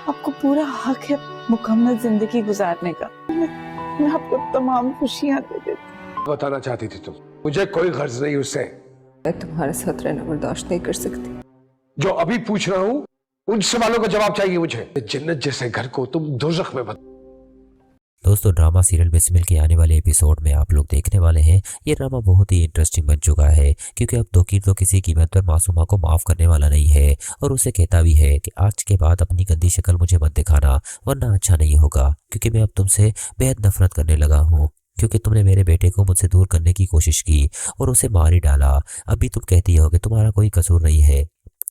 आपको पूरा हक है मुकम्मल जिंदगी गुजारने का। मैं आपको तमाम खुशियां दे देती। बताना चाहती थी तुम, मुझे कोई गर्ज नहीं उससे। मैं तुम्हारे साथ रहना बर्दाश्त नहीं कर सकती। जो अभी पूछ रहा हूँ उन सवालों का जवाब चाहिए मुझे। जन्नत जैसे घर को तुम दोज़ख में बदलो। दोस्तों, ड्रामा सीरियल बिस्मिल के आने वाले एपिसोड में आप लोग देखने वाले हैं। ये ड्रामा बहुत ही इंटरेस्टिंग बन चुका है क्योंकि अब तौकीर तो किसी कीमत पर मासूमा को माफ करने वाला नहीं है और उसे कहता भी है कि आज के बाद अपनी गंदी शक्ल मुझे मत दिखाना, वरना अच्छा नहीं होगा, क्योंकि मैं अब तुमसे बेहद नफरत करने लगा हूँ, क्योंकि तुमने मेरे बेटे को मुझसे दूर करने की कोशिश की और उसे मार ही डाला। अभी तुम कहती हो कि तुम्हारा कोई कसूर नहीं है।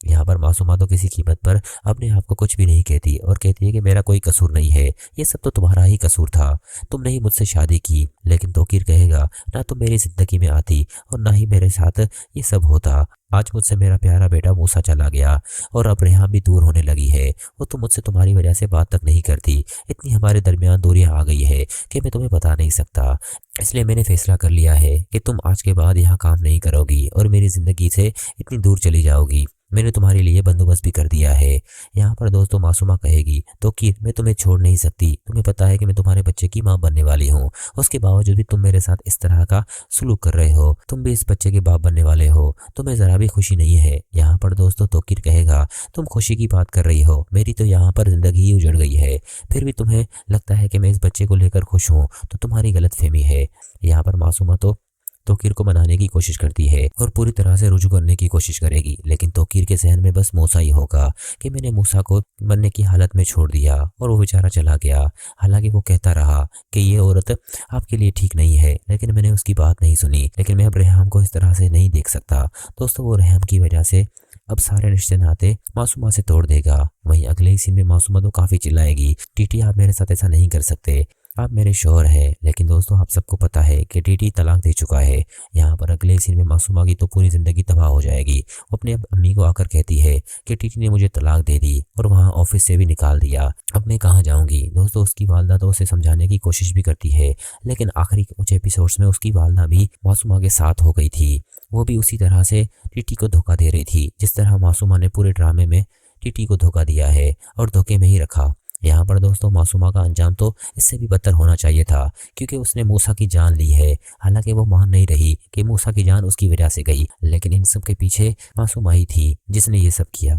यहाँ पर मासूमा तो किसी कीमत पर अपने आप को कुछ भी नहीं कहती और कहती है कि मेरा कोई कसूर नहीं है, ये सब तो तुम्हारा ही कसूर था, तुमने ही मुझसे शादी की। लेकिन तौकीर कहेगा, ना तुम मेरी जिंदगी में आती और ना ही मेरे साथ ये सब होता। आज मुझसे मेरा प्यारा बेटा मूसा चला गया और अब रेहान भी दूर होने लगी है, वो तो मुझसे तुम्हारी वजह से बात तक नहीं करती। इतनी हमारे दरमियान दूरियां आ गई है कि मैं तुम्हें बता नहीं सकता। इसलिए मैंने फैसला कर लिया है कि तुम आज के बाद यहाँ काम नहीं करोगी और मेरी जिंदगी से इतनी दूर चली जाओगी। मैंने तुम्हारे लिए बंदोबस्त भी कर दिया है। यहाँ पर दोस्तों मासूमा कहेगी, तो कि मैं तुम्हें छोड़ नहीं सकती, तुम्हें पता है कि मैं तुम्हारे बच्चे की माँ बनने वाली हूँ, उसके बावजूद भी तुम मेरे साथ इस तरह का सलूक कर रहे हो, तुम भी इस बच्चे के बाप बनने वाले हो, तुम्हें जरा भी खुशी नहीं है। यहाँ पर दोस्तों तौकीर कहेगा, तुम खुशी की बात कर रही हो, मेरी तो यहाँ पर जिंदगी ही उजड़ गई है, फिर भी तुम्हें लगता है कि मैं इस बच्चे को लेकर खुश हूँ, तो तुम्हारी गलतफहमी है। यहाँ पर मासूमा तो तौकीर को मनाने की कोशिश करती है और पूरी तरह से रुजू करने की कोशिश करेगी, लेकिन तौकीर के जहन में बस मूसा ही होगा कि मैंने मूसा को मरने की हालत में छोड़ दिया और वो बेचारा चला गया। हालांकि वो कहता रहा कि ये औरत आपके लिए ठीक नहीं है, लेकिन मैंने उसकी बात नहीं सुनी। लेकिन मैं अब रेहाम को इस तरह से नहीं देख सकता। दोस्तों, वो रेहाम की वजह से अब सारे रिश्ते नाते मासूमा से तोड़ देगा। वहीं अगले ही सीन में मासूमा तो काफी चिल्लाएगी, टीटी आप मेरे साथ ऐसा नहीं कर सकते, आप मेरे शौहर हैं। लेकिन दोस्तों आप सबको पता है कि टीटी तलाक दे चुका है। यहाँ पर अगले सीन में मासूमा की तो पूरी जिंदगी तबाह हो जाएगी। वो अपने अम्मी को आकर कहती है कि टीटी ने मुझे तलाक दे दी और वहाँ ऑफिस से भी निकाल दिया, अब मैं कहाँ जाऊँगी। दोस्तों उसकी वालदा तो उसे समझाने की कोशिश भी करती है, लेकिन आखिरी कुछ एपिसोड्स में उसकी वालदा भी मासूमा के साथ हो गई थी। वो भी उसी तरह से टीटी को धोखा दे रही थी जिस तरह मासूमा ने पूरे ड्रामे में टीटी को धोखा दिया है और धोखे में ही रखा। यहाँ पर दोस्तों मासूमा का अंजाम तो इससे भी बदतर होना चाहिए था, क्योंकि उसने मूसा की जान ली है। हालांकि वो मान नहीं रही कि मूसा की जान उसकी वजह से गई, लेकिन इन सब के पीछे मासूमा ही थी जिसने ये सब किया।